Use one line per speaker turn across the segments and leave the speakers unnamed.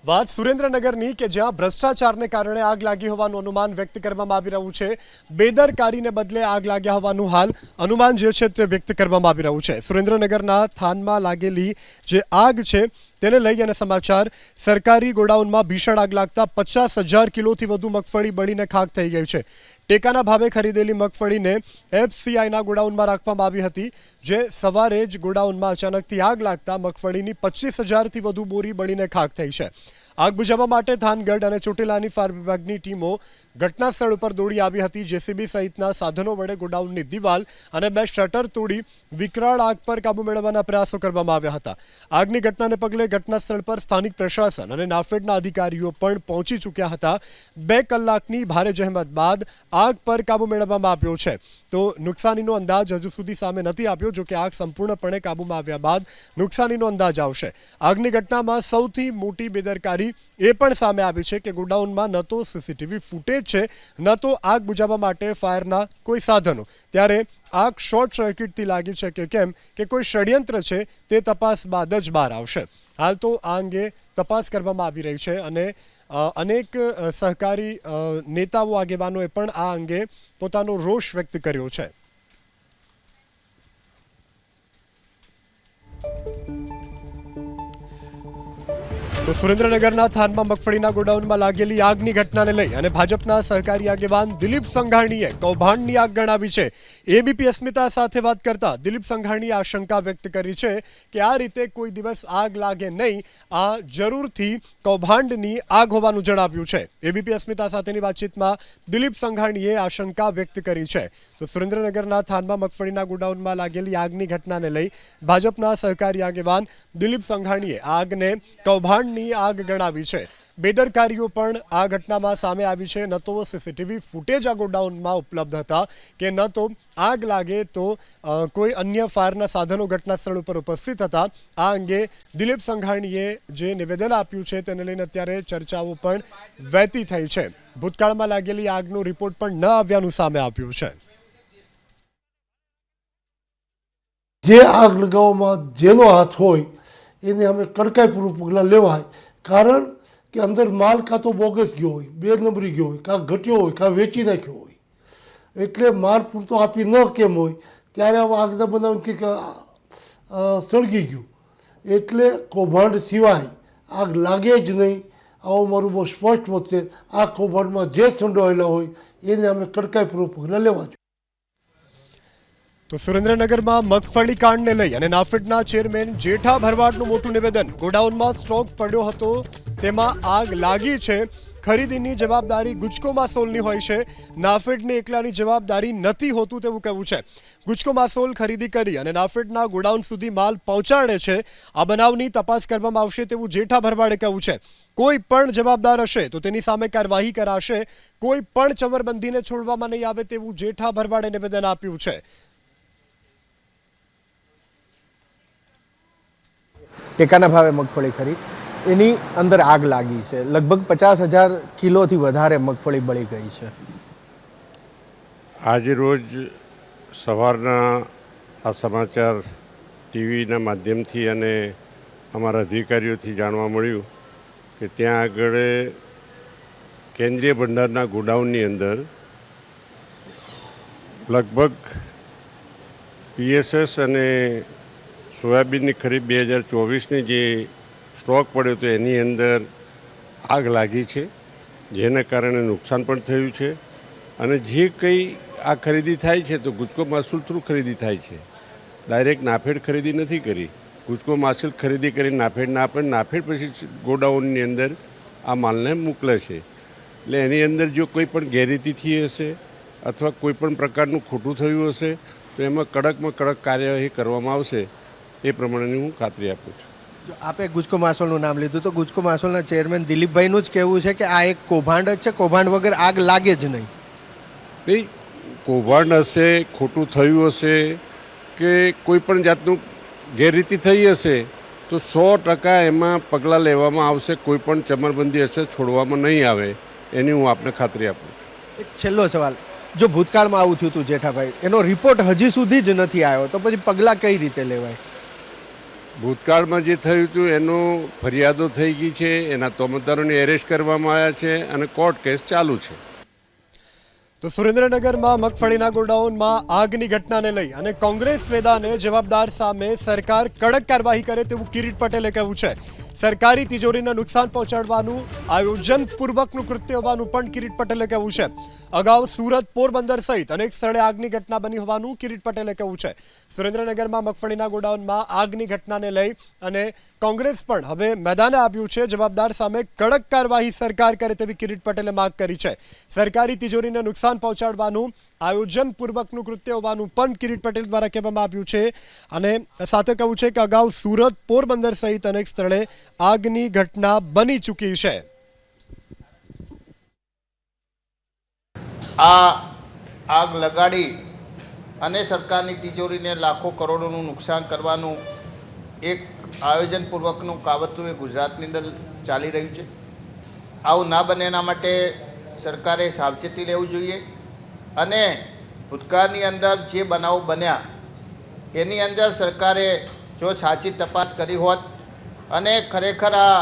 વાત સુરેન્દ્રનગરની કે જ્યાં ભ્રષ્ટાચારને કારણે આગ લાગી હોવાનું અનુમાન વ્યક્ત કરવામાં આવી રહ્યું છે। બેદરકારીને બદલે આગ લાગ્યા હોવાનું હાલ અનુમાન જે છે તે વ્યક્ત કરવામાં આવી રહ્યું છે। સુરેન્દ્રનગરના થાનમાં લાગેલી જે આગ છે તેને લઈ અને સમાચાર સરકારી ગોડાઉનમાં ભીષણ આગ લાગતા 50,000 કિલોથી વધુ મગફળી બળીને ખાખ થઈ ગઈ છે। ટેકાના ભાવે ખરીદેલી મગફળીને એફસીઆઈના ગોડાઉનમાં રાખવામાં આવી હતી, જે સવારે જ ગોડાઉનમાં અચાનકથી આગ લાગતા મગફળીની 25,000થી વધુ બોરી બળીને ખાખ થઈ છે। આગ બુઝાવવા માટે થાનગઢ અને ચોટીલાની ફાયર વિભાગની ટીમો ઘટના સ્થળ ઉપર દોડી આવી હતી। જેસીબી સહિતના સાધનો વડે ગોડાઉનની દિવાલ અને 2 શટર તોડી વિકરાળ આગ પર કાબુ મેળવવાના પ્રયાસો કરવામાં આવ્યા હતા। આગની ઘટનાને પગલે ઘટના સ્થળ પર સ્થાનિક પ્રશાસન અને નાફેડના અધિકારીઓ પણ પહોંચી ચૂક્યા હતા। 2 કલાકની ભારે જહેમત બાદ આગ પર કાબુ મેળવવામાં આવ્યો છે। તો નુકસાનીનો અંદાજ હજુ સુધી સામે નથી આવ્યો, જો કે આગ સંપૂર્ણપણે કાબૂમાં આવ્યા બાદ નુકસાનીનો અંદાજ આવશે। આગની ઘટનામાં સૌથી મોટી બેદરકારી એ પણ સામે આવી છે કે ગોડાઉનમાં ન તો સીસીટીવી ફૂટેજ છે, ન તો આગ બુઝાવવા માટે ફાયરના કોઈ સાધનો। ત્યારે આગ શોર્ટ સર્કિટથી લાગી છે કે કેમ કે કોઈ ષડયંત્ર છે તે તપાસ બાદ જ બહાર આવશે। હાલ તો આ અંગે તપાસ કરવામાં આવી રહી છે અને અનેક સહકારી નેતાઓ આગેવાનોએ પણ આ અંગે પોતાનો રોષ વ્યક્ત કર્યો છે। તો સુરેન્દ્રનગરના થાનમાં મગફળીના ગોડાઉનમાં લાગેલી આગની ઘટનાને લઈ અને ભાજપના સહકારી આગેવાન દિલીપ સંઘાણીએ કૌભાંડની આગ ગણાવી છે। એબીપી અસ્મિતા સાથે વાત કરતા દિલીપ સંઘાણીએ આશંકા વ્યક્ત કરી છે કે આ રીતે કોઈ દિવસ આગ લાગે નહીં, આ જરૂરથી કૌભાંડની આગ હોવાનું જણાવ્યું છે। એબીપી અસ્મિતા સાથેની વાતચીતમાં દિલીપ સંઘાણીએ આશંકા વ્યક્ત કરી છે। તો સુરેન્દ્રનગરના થાનમાં મગફળીના ગોડાઉનમાં લાગેલી આગની ઘટનાને લઈ ભાજપના સહકારી આગેવાન દિલીપ સંઘાણીએ આગને કૌભાંડ આગ ગણાવી છે। બેદરકારીઓ પણ આ ઘટનામાં સામે આવી છે। ન તો સીસીટીવી ફૂટેજ આ ગોડાઉનમાં ઉપલબ્ધ હતા કે ન તો આગ લાગે તો કોઈ અન્ય ફાયરના સાધનો ઘટના સ્થળ ઉપર ઉપસ્થિત હતા। આ અંગે દિલીપ સંઘાણીએ જે નિવેદન આપ્યું છે તેને લઈને અત્યારે ચર્ચાઓ પણ વહેતી થઈ છે। ભૂતકાળમાં લાગેલી આગનો રિપોર્ટ પણ ન આવ્યાનું સામે આવ્યું છે।
જે આગ લગાવવામાં જેનો હાથ હોય એને અમે કડકાઈપૂર્વક પગલાં લેવાય। કારણ કે અંદર માલ કાં તો બોગસ ગયો હોય, 2 નંબરી ગયો હોય, કાં ઘટ્યો હોય, કાં વેચી નાખ્યો હોય, એટલે માલ પૂરતો આપી ન કેમ હોય ત્યારે આવા આગના બનાવ કંઈક સળગી ગયું, એટલે કૌભાંડ સિવાય આગ લાગે જ નહીં, આવું મારું બહુ સ્પષ્ટ મત છે। આ કૌભાંડમાં જે સંડોવાયેલા હોય એને અમે કડકાઈપૂર્વક પગલાં લેવા જોઈએ।
તો સુરેન્દ્રનગરમાં મગફળી કાંડને લઈ અને નાફેડના ચેરમેન જેઠા ભરવાડનું મોટું નિવેદન। ગોડાઉનમાં સ્ટોક પડ્યો હતો તેમાં આગ લાગી છે, ખરીદીની જવાબદારી ગુજકો માસોલની હોય છે, નાફેડની એકલાની જવાબદારી નથી હોતું તેવું કહેવું છે। ગુજકો માસોલ ખરીદી કરી અને નાફેડના ગોડાઉન સુધી માલ પહોંચાડે છે। આ બનાવની તપાસ કરવામાં આવશે તેવું જેઠા ભરવાડે કહ્યું છે। કોઈ પણ જવાબદાર હશે તો તેની સામે કાર્યવાહી કરાશે, કોઈ પણ ચમરબંધીને છોડવામાં નહીં આવે તેવું જેઠા ભરવાડે નિવેદન આપ્યું છે।
ટેકાના ભાવે મગફળી ખરીદ એની અંદર આગ લાગી છે। લગભગ 50,000 કિલોથી વધારે મગફળી બળી ગઈ છે।
આજે રોજ સવારના આ સમાચાર ટીવીના માધ્યમથી અને અમારા અધિકારીઓથી જાણવા મળ્યું કે ત્યાં આગળ કેન્દ્રીય ભંડારના ગોડાઉનની અંદર લગભગ પીએસએસ અને સોયાબીનની ખરીદ 2024ની જે સ્ટોક પડ્યો હતો એની અંદર આગ લાગી છે, જેના કારણે નુકસાન પણ થયું છે। અને જે કંઈ આ ખરીદી થાય છે તો ગુજકો માસૂલ થ્રુ ખરીદી થાય છે, ડાયરેક્ટ નાફેડ ખરીદી નથી કરી। ગુજકો માસૂલ ખરીદી કરી નાફેડના આપે, નાફેડ પછી ગોડાઉનની અંદર આ માલને મોકલે છે। એટલે એની અંદર જો કોઈ પણ ગેરરીતિ થઈ હશે અથવા કોઈ પણ પ્રકારનું ખોટું થયું હશે તો એમાં કડકમાં કડક કાર્યવાહી કરવામાં આવશે, એ પ્રમાણેની હું ખાતરી આપું છું।
જો આપે ગુજકો માસોલનું નામ લીધું તો ગુજકો માસોલના ચેરમેન દિલીપભાઈનું જ કહેવું છે કે આ એક કૌભાંડ જ છે, કૌભાંડ વગર આગ લાગે જ નહીં।
ભાઈ, કૌભાંડ હશે, ખોટું થયું હશે કે કોઈ પણ જાતનું ગેરરીતિ થઈ હશે તો 100% એમાં પગલાં લેવામાં આવશે, કોઈ પણ ચમરબંધી હશે છોડવામાં નહીં આવે, એની હું આપને ખાતરી આપું છું।
એક છેલ્લો સવાલ, જો ભૂતકાળમાં આવું થયું હતું જેઠાભાઈ, એનો રિપોર્ટ હજી સુધી જ નથી આવ્યો તો પછી પગલાં કઈ રીતે લેવાય?
ભૂતકાળમાં જે થયું હતું એનું ફરિયાદો થઈ ગઈ છે, એના તોમતદારોને એરેસ્ટ કરવામાં આવ્યા છે અને કોર્ટ કેસ ચાલુ છે.
તો સુરેન્દ્રનગરમાં મગફળીના ગોડાઉનમાં આગની ઘટનાને લઈ અને કોંગ્રેસ મેદાને જવાબદાર સામે સરકાર કડક કાર્યવાહી કરે તેવું કિરીટ પટેલે કહ્યું છે. સરકારી તિજોરીને નુકસાન પહોંચાડવાનું આયોજનપૂર્વકનું કૃત્ય હોવાનું પણ કિરીટ પટેલે કહ્યું છે. અગાઉ સુરત, પોરબંદર સહિત અનેક સ્થળે આગની ઘટના બની હોવાનું કિરીટ પટેલે કહ્યું છે. સુરેન્દ્રનગરમાં મગફળીના ગોડાઉનમાં આગની ઘટનાને લઈ અને કોંગ્રેસ પણ હવે મેદાને આવ્યું છે. જવાબદાર સામે કડક કાર્યવાહી સરકાર કરે તેવી કિરીટ પટેલે માંગ કરી છે. સરકારી તિજોરીને નુકસાન પહોંચાડવાનું આયોજનપૂર્વકનું કૃત્ય હોવાનું પણ કિરીટ પટેલ દ્વારા કહેવામાં આવ્યું છે અને સાથે કહ્યું છે કે અગાઉ સુરત, પોરબંદર સહિત અનેક સ્થળે આગની ઘટના બની ચૂકી છે.
આ આગ લગાડી અને સરકારની તિજોરીને લાખો કરોડોનું નુકસાન કરવાનું એક આયોજનપૂર્વકનું કાવતરું એ ગુજરાતની અંદર ચાલી રહ્યું છે. આવું ના બને એના માટે સરકારે સાવચેતી લેવું જોઈએ અને ભૂતકાળની અંદર જે બનાવો બન્યા એની અંદર સરકારે જો સાચી તપાસ કરી હોત અને ખરેખર આ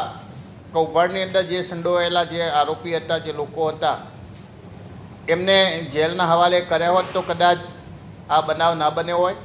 કૌભાંડની અંદર જે સંડોવાયેલા જે આરોપી હતા, જે લોકો હતા, એમને જેલના હવાલે કર્યા હોત તો કદાચ આ બનાવ ના બન્યો હોય.